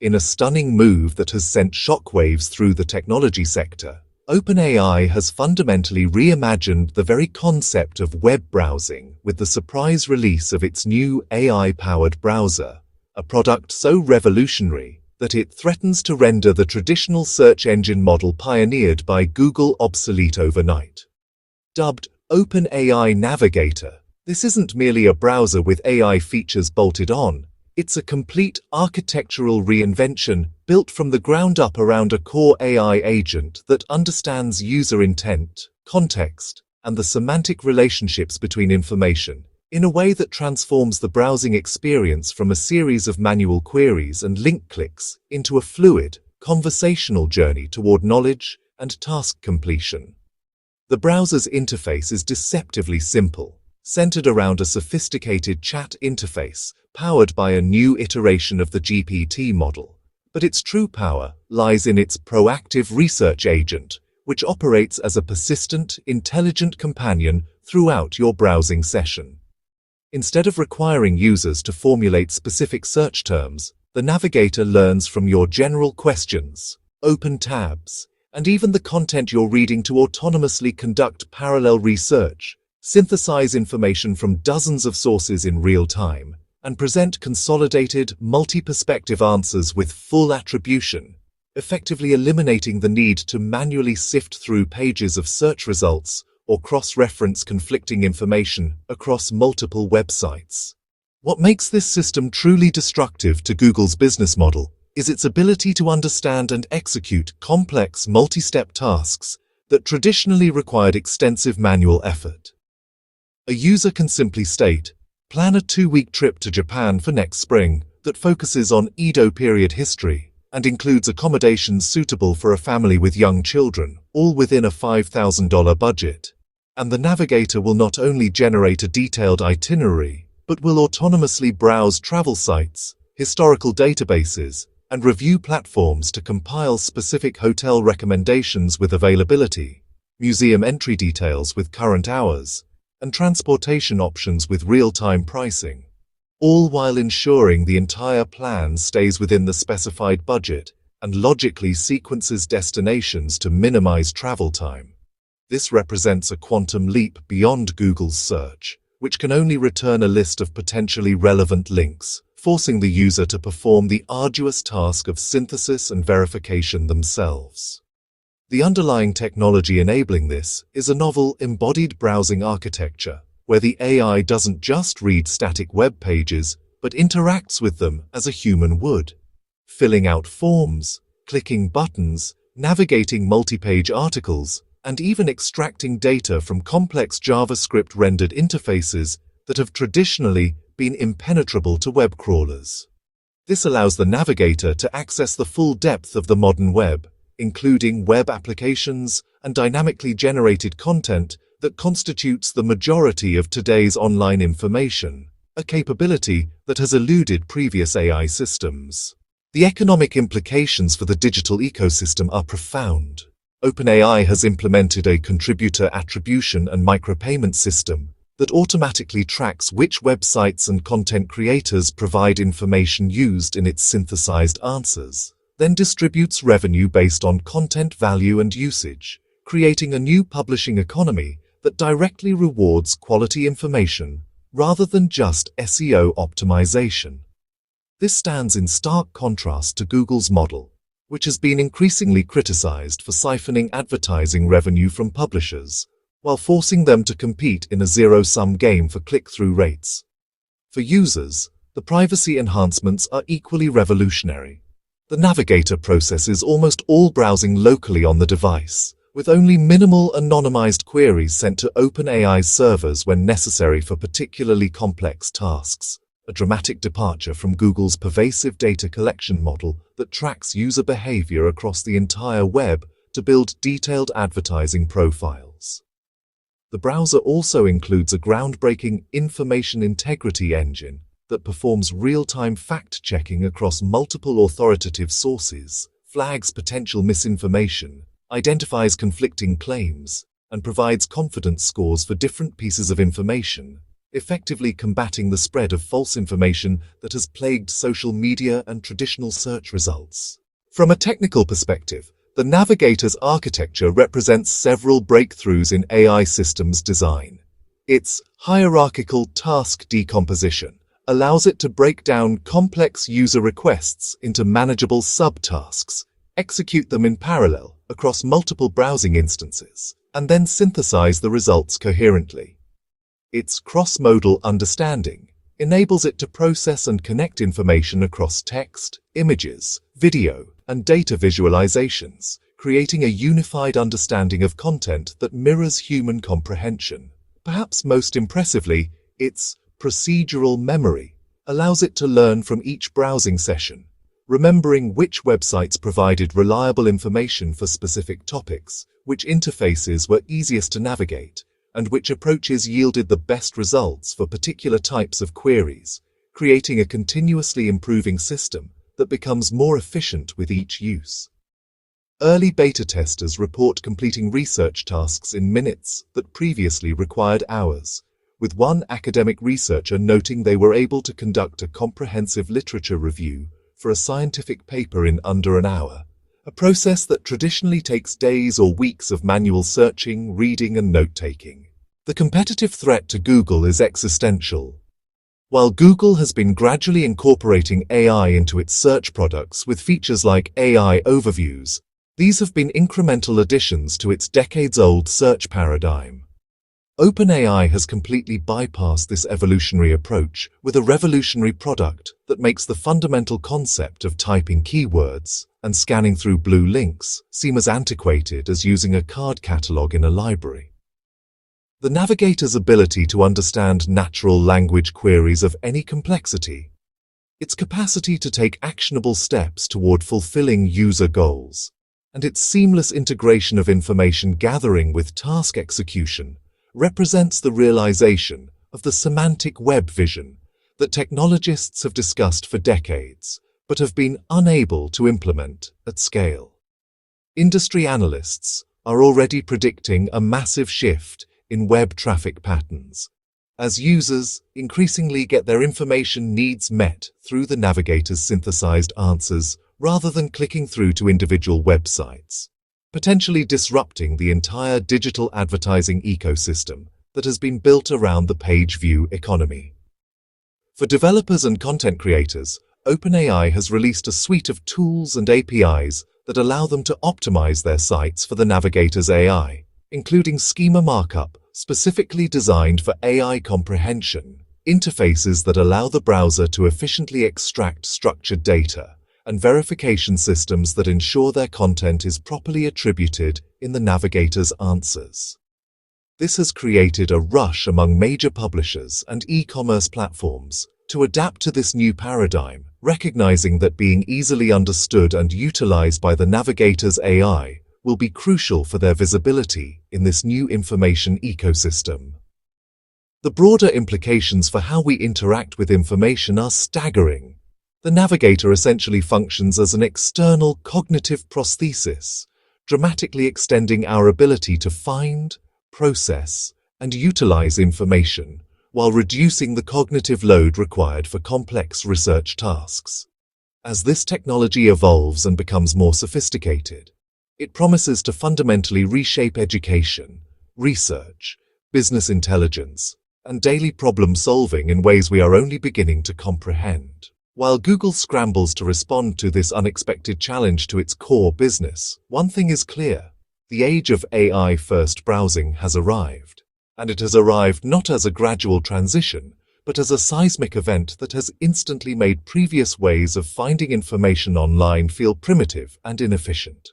In a stunning move that has sent shockwaves through the technology sector, OpenAI has fundamentally reimagined the very concept of web browsing with the surprise release of its new AI-powered browser, a product so revolutionary that it threatens to render the traditional search engine model pioneered by Google obsolete overnight. Dubbed OpenAI Navigator, this isn't merely a browser with AI features bolted on. It's a complete architectural reinvention built from the ground up around a core AI agent that understands user intent, context, and the semantic relationships between information in a way that transforms the browsing experience from a series of manual queries and link clicks into a fluid, conversational journey toward knowledge and task completion. The browser's interface is deceptively simple, centered around a sophisticated chat interface powered by a new iteration of the GPT model. But its true power lies in its proactive research agent, which operates as a persistent, intelligent companion throughout your browsing session. Instead of requiring users to formulate specific search terms, the navigator learns from your general questions, open tabs, and even the content you're reading to autonomously conduct parallel research, synthesize information from dozens of sources in real time, and present consolidated, multi-perspective answers with full attribution, effectively eliminating the need to manually sift through pages of search results or cross-reference conflicting information across multiple websites. What makes this system truly destructive to Google's business model is its ability to understand and execute complex multi-step tasks that traditionally required extensive manual effort. A user can simply state, "Plan a 2-week trip to Japan for next spring that focuses on Edo period history and includes accommodations suitable for a family with young children, all within a $5,000 budget." And the navigator will not only generate a detailed itinerary, but will autonomously browse travel sites, historical databases, and review platforms to compile specific hotel recommendations with availability, museum entry details with current hours, and transportation options with real-time pricing, all while ensuring the entire plan stays within the specified budget and logically sequences destinations to minimize travel time. This represents a quantum leap beyond Google's search, which can only return a list of potentially relevant links, forcing the user to perform the arduous task of synthesis and verification themselves. The underlying technology enabling this is a novel embodied browsing architecture, where the AI doesn't just read static web pages, but interacts with them as a human would, filling out forms, clicking buttons, navigating multi-page articles, and even extracting data from complex JavaScript-rendered interfaces that have traditionally been impenetrable to web crawlers. This allows the navigator to access the full depth of the modern web, including web applications and dynamically generated content that constitutes the majority of today's online information, a capability that has eluded previous AI systems. The economic implications for the digital ecosystem are profound. OpenAI has implemented a contributor attribution and micropayment system that automatically tracks which websites and content creators provide information used in its synthesized answers, then distributes revenue based on content value and usage, creating a new publishing economy that directly rewards quality information rather than just SEO optimization. This stands in stark contrast to Google's model, which has been increasingly criticized for siphoning advertising revenue from publishers, while forcing them to compete in a zero-sum game for click-through rates. For users, the privacy enhancements are equally revolutionary. The navigator processes almost all browsing locally on the device, with only minimal anonymized queries sent to OpenAI's servers when necessary for particularly complex tasks, a dramatic departure from Google's pervasive data collection model that tracks user behavior across the entire web to build detailed advertising profiles. The browser also includes a groundbreaking information integrity engine that performs real-time fact-checking across multiple authoritative sources, flags potential misinformation, identifies conflicting claims, and provides confidence scores for different pieces of information, effectively combating the spread of false information that has plagued social media and traditional search results. From a technical perspective, the Navigator's architecture represents several breakthroughs in AI systems design. Its hierarchical task decomposition allows it to break down complex user requests into manageable subtasks, execute them in parallel across multiple browsing instances, and then synthesize the results coherently. Its cross-modal understanding enables it to process and connect information across text, images, video, and data visualizations, creating a unified understanding of content that mirrors human comprehension. Perhaps most impressively, its procedural memory allows it to learn from each browsing session, remembering which websites provided reliable information for specific topics, which interfaces were easiest to navigate, and which approaches yielded the best results for particular types of queries, creating a continuously improving system that becomes more efficient with each use. Early beta testers report completing research tasks in minutes that previously required hours, with one academic researcher noting they were able to conduct a comprehensive literature review for a scientific paper in under an hour, a process that traditionally takes days or weeks of manual searching, reading, and note-taking. The competitive threat to Google is existential. While Google has been gradually incorporating AI into its search products with features like AI overviews, these have been incremental additions to its decades-old search paradigm. OpenAI has completely bypassed this evolutionary approach with a revolutionary product that makes the fundamental concept of typing keywords and scanning through blue links seem as antiquated as using a card catalog in a library. The Navigator's ability to understand natural language queries of any complexity, its capacity to take actionable steps toward fulfilling user goals, and its seamless integration of information gathering with task execution represents the realization of the semantic web vision that technologists have discussed for decades but have been unable to implement at scale. Industry analysts are already predicting a massive shift in web traffic patterns, as users increasingly get their information needs met through the Navigator's synthesized answers rather than clicking through to individual websites, potentially disrupting the entire digital advertising ecosystem that has been built around the page view economy. For developers and content creators, OpenAI has released a suite of tools and APIs that allow them to optimize their sites for the Navigator's AI, including schema markup specifically designed for AI comprehension, interfaces that allow the browser to efficiently extract structured data, and verification systems that ensure their content is properly attributed in the Navigator's answers. This has created a rush among major publishers and e-commerce platforms to adapt to this new paradigm, recognizing that being easily understood and utilized by the Navigator's AI will be crucial for their visibility in this new information ecosystem. The broader implications for how we interact with information are staggering. The Navigator essentially functions as an external cognitive prosthesis, dramatically extending our ability to find, process, and utilize information, while reducing the cognitive load required for complex research tasks. As this technology evolves and becomes more sophisticated, it promises to fundamentally reshape education, research, business intelligence, and daily problem-solving in ways we are only beginning to comprehend. While Google scrambles to respond to this unexpected challenge to its core business, one thing is clear: the age of AI-first browsing has arrived, and it has arrived not as a gradual transition, but as a seismic event that has instantly made previous ways of finding information online feel primitive and inefficient.